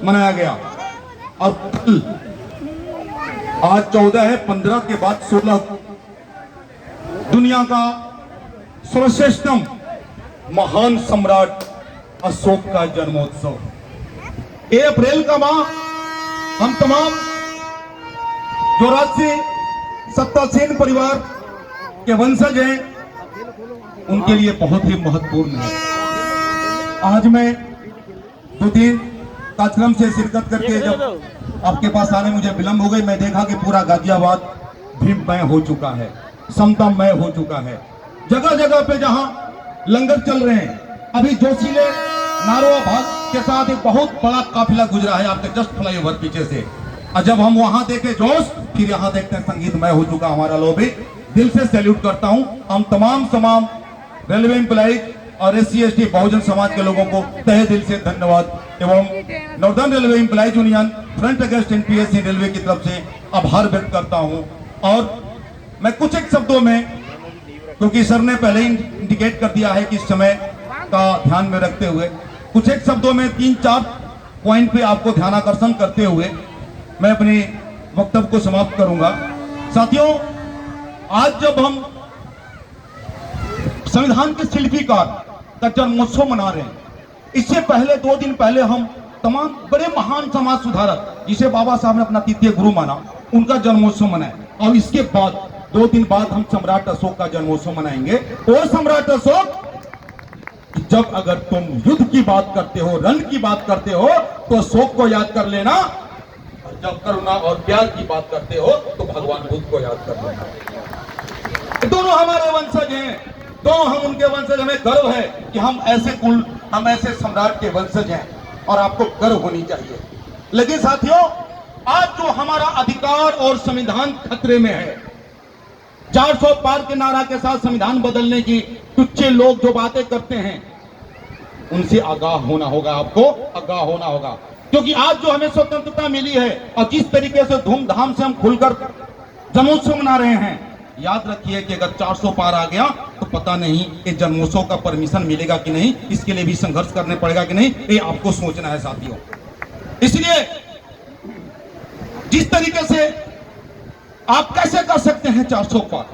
मनाया गया। और कल आज 14 है, 15 के बाद 16 दुनिया का सर्वश्रेष्ठतम महान सम्राट अशोक का जन्मोत्सव। 1 अप्रैल का माह हम तमाम जो राजसी सत्तासीन परिवार के वंशज हैं उनके लिए बहुत ही महत्वपूर्ण है। आज मैं 2-3 कार्यक्रम से शिरकत करके जब आपके पास आने मुझे विलंब हो गई, मैं देखा कि पूरा गाजियाबाद भीममय हो चुका है, समतामय हो चुका है। जगह जगह पे जहां लंगर चल रहे हैं, अभी जोशीले नारों भाग के साथ एक बहुत बड़ा काफिला गुजरा है आपके जस्ट फ्लाईओवर पीछे से। और जब हम वहां देखे जोश, फिर यहाँ देखते हैं संगीतमय हो चुका हमारा लॉबी। दिल से सैल्यूट करता हूं हम तमाम रेलवे एम्प्लॉइज और SC/ST बहुजन समाज के लोगों को तहे दिल से धन्यवाद एवं northern railway employees union front against NPSC railway की तरफ से आभार व्यक्त करता हूं। और मैं कुछ एक शब्दों में, क्योंकि सर ने पहले ही इंडिकेट कर दिया है कि समय का ध्यान में रखते हुए कुछ एक शब्दों में 3-4 पॉइंट पे आपको ध्यानाकर्षण करते हुए मैं अपने वक्तव्य को समाप्त करूंगा। साथियों, आज जब हम संविधान के शिल्पीकार का जन्मोत्सव मना रहे हैं, इससे पहले 2 दिन पहले हम तमाम बड़े महान समाज सुधारक जिसे बाबा साहब ने अपना तृतीय गुरु माना, उनका जन्मोत्सव मनाए। और इसके बाद 2 दिन बाद हम सम्राट अशोक का जन्मोत्सव मनाएंगे। और सम्राट अशोक, जब अगर तुम युद्ध की बात करते हो, रण की बात करते हो, तो अशोक को याद कर लेना। और जब करुणा और प्यार की बात करते हो तो भगवान बुद्ध को याद कर लेना। दोनों हमारे वंशज हैं, दोनों हम उनके वंशज। हमें गर्व है कि हम ऐसे सम्राट के वंशज हैं और आपको गर्व होनी चाहिए। लेकिन साथियों, आज जो हमारा अधिकार और संविधान खतरे में है, 400 पार के नारा के साथ संविधान बदलने की टुच्चे लोग जो बातें करते हैं, उनसे आगाह होना होगा, आपको आगाह होना होगा। क्योंकि आज जो हमें स्वतंत्रता मिली है और जिस तरीके से धूमधाम से हम खुलकर जन्मोत्सव मना रहे हैं, याद रखिए कि अगर 400 पार आ गया तो पता नहीं ये जन्मोत्सव का परमिशन मिलेगा कि नहीं, इसके लिए भी संघर्ष करने पड़ेगा कि नहीं, ये आपको सोचना है साथियों। इसलिए जिस तरीके से आप कैसे कर सकते हैं 400 पार,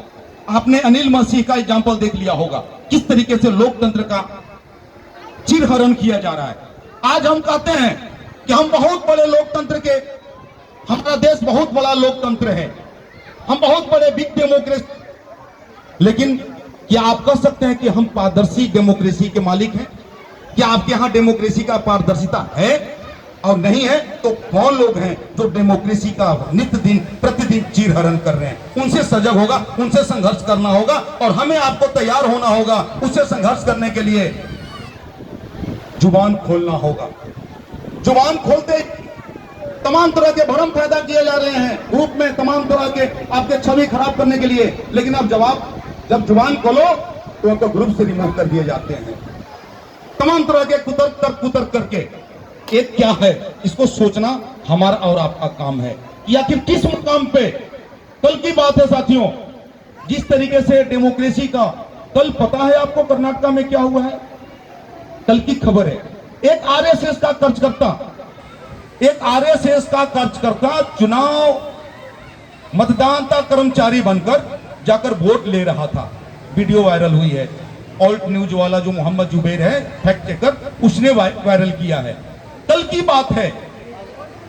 आपने अनिल मसीह का एग्जाम्पल देख लिया होगा, किस तरीके से लोकतंत्र का चिरहरण किया जा रहा है। आज हम कहते हैं कि हम बहुत बड़े लोकतंत्र के, हमारा देश बहुत बड़ा लोकतंत्र है, हम बहुत बड़े बिग डेमोक्रेसी, लेकिन क्या आप कह सकते हैं कि हम पारदर्शी डेमोक्रेसी के मालिक हैं? क्या आपके यहां डेमोक्रेसी का पारदर्शिता है? और नहीं है तो कौन लोग हैं जो डेमोक्रेसी का नित्य दिन प्रतिदिन चीरहरण कर रहे हैं? उनसे सजग होगा, उनसे संघर्ष करना होगा और हमें आपको तैयार होना होगा। उससे संघर्ष करने के लिए जुबान खोलना होगा। जुबान खोलते तमाम तरह के भ्रम पैदा किए जा रहे हैं ग्रुप में, तमाम तरह के आपके छवि खराब करने के लिए। लेकिन अब जब जुबान खोलो तो आपको ग्रुप से रिमूव कर दिए जाते हैं। तमाम तरह के कुतर्क करके एक क्या है, इसको सोचना हमारा और आपका काम है कि आखिर किस मुकाम पे। कल की बात है साथियों, जिस तरीके से डेमोक्रेसी का, कल पता है आपको कर्नाटक में क्या हुआ है? कल की खबर है, एक आरएसएस का कार्यकर्ता चुनाव मतदाता कर्मचारी बनकर जाकर वोट ले रहा था। वीडियो वायरल हुई है। ऑल्ट न्यूज वाला जो मोहम्मद जुबैर है, फैक्ट चेकर, उसने वायरल किया है। कल की बात है,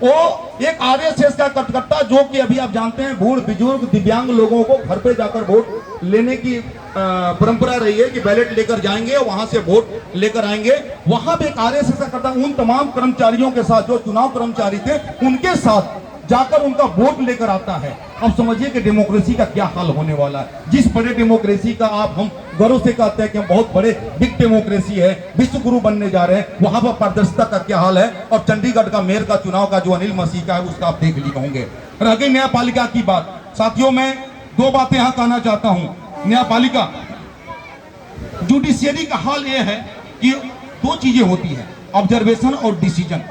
वो एक आरएसएस का कार्यकर्ता, जो कि अभी आप जानते हैं बूढ़ बुजुर्ग दिव्यांग लोगों को घर पे जाकर वोट लेने की परंपरा रही है कि बैलेट लेकर जाएंगे, वहां से वोट लेकर आएंगे। वहां पे एक आरएसएस का कार्यकर्ता उन तमाम कर्मचारियों के साथ, जो चुनाव कर्मचारी थे, उनके साथ जाकर उनका वोट लेकर आता है। अब समझिए कि डेमोक्रेसी का क्या हाल होने वाला है। जिस बड़े डेमोक्रेसी का हम गर्व से कहते हैं कि हम बहुत बड़े बिग डेमोक्रेसी है, विश्व गुरु बनने जा रहे हैं, वहां पर पारदर्शिता का क्या हाल है। और चंडीगढ़ का मेयर का चुनाव का जो अनिल मसीह का है, उसका आप देख लिए होंगे। रह गई न्यायपालिका की बात। साथियों, मैं 2 बातें यहां कहना चाहता हूं। न्यायपालिका, जुडिशियरी का हाल यह है कि 2 चीजें होती है, ऑब्जर्वेशन और डिसीजन।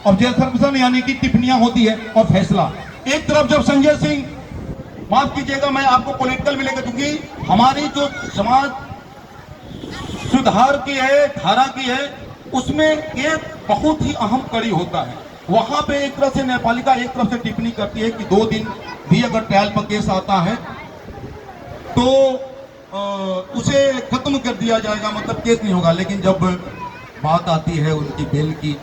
ऑब्जर्वेशन यानी कि टिप्पणियां होती है और फैसला। एक तरफ जब संजय सिंह, माफ कीजिएगा मैं आपको पॉलिटिकल भी लेकर, क्योंकि हमारी जो समाज सुधार की है, धारा की है, उसमें एक बहुत ही अहम कड़ी होता है वहां पे एक तरफ से न्यायपालिका एक तरफ से टिप्पणी करती है कि 2 दिन भी अगर ट्रायल पर केस आता है तो उसे खत्म कर दिया जाएगा, मतलब केस नहीं होगा। लेकिन जब बात आती है उनकी बेल की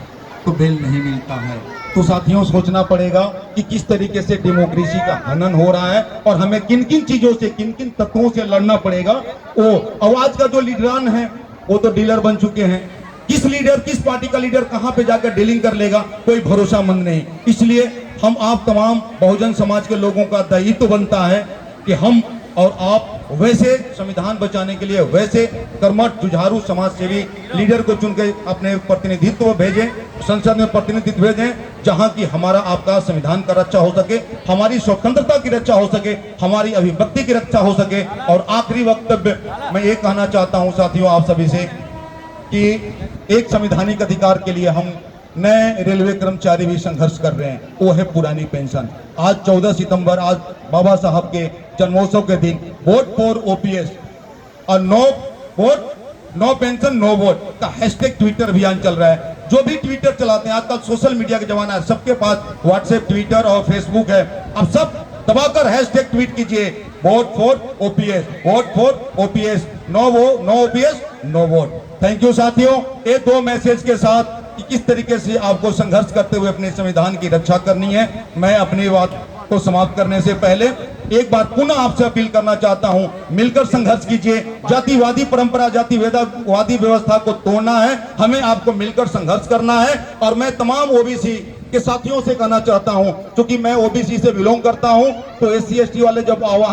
तो बेल नहीं मिलता है। तो साथियों, सोचना पड़ेगा कि किस तरीके से डेमोक्रेसी का हनन हो रहा है और हमें किन किन चीजों से, किन किन तत्वों से लड़ना पड़ेगा। वो आवाज का जो लीडरान है वो तो डीलर बन चुके हैं। किस लीडर, किस पार्टी का लीडर कहां पे जाकर डीलिंग कर लेगा, कोई भरोसामंद नहीं। इसलिए हम आप तमाम बहुजन समाज के लोगों का दायित्व बनता है कि हम और आप वैसे संविधान बचाने के लिए वैसे कर्मठ जुझारू समाज सेवी लीडर को चुन के अपने प्रतिनिधित्व भेजें, संसद में प्रतिनिधित्व भेजें, जहां की हमारा आपका संविधान का रक्षा हो सके, हमारी स्वतंत्रता की रक्षा हो सके, हमारी अभिव्यक्ति की रक्षा हो सके। और आखिरी वक्तव्य मैं ये कहना चाहता हूं साथियों आप सभी से कि एक संवैधानिक अधिकार के लिए हम नए रेलवे कर्मचारी भी संघर्ष कर रहे हैं, वो है पुरानी पेंशन। आज 14 सितंबर, आज बाबा साहब के जन्मोत्सव के दिन वोट फॉर ओपीएस और no vote no pension no vote का हैशटैग ट्विटर अभियान चल रहा है। जो भी ट्विटर चलाते हैं, आजकल सोशल मीडिया का जमाना है, सबके पास व्हाट्सएप, ट्विटर और फेसबुक है। अब सब दबाकर हैशटैग ट्वीट कीजिए, vote for OPS, vote for OPS, no OPS no vote. Thank you साथियों, ये 2 मैसेज के साथ कि किस तरीके से आपको संघर्ष करते हुए अपने संविधान की रक्षा करनी है। मैं अपनी बात को समाप्त करने से पहले एक बार पुनः आपसे अपील करना चाहता हूं, मिलकर संघर्ष कीजिए। जातिवादी परंपरा, जातिवादी व्यवस्था को तोड़ना है, हमें आपको मिलकर संघर्ष करना है। और मैं तमाम ओबीसी के साथियों से कहना चाहता हूं, क्योंकि मैं ओबीसी से बिलोंग करता हूं, तो SC ST वाले जब आवाज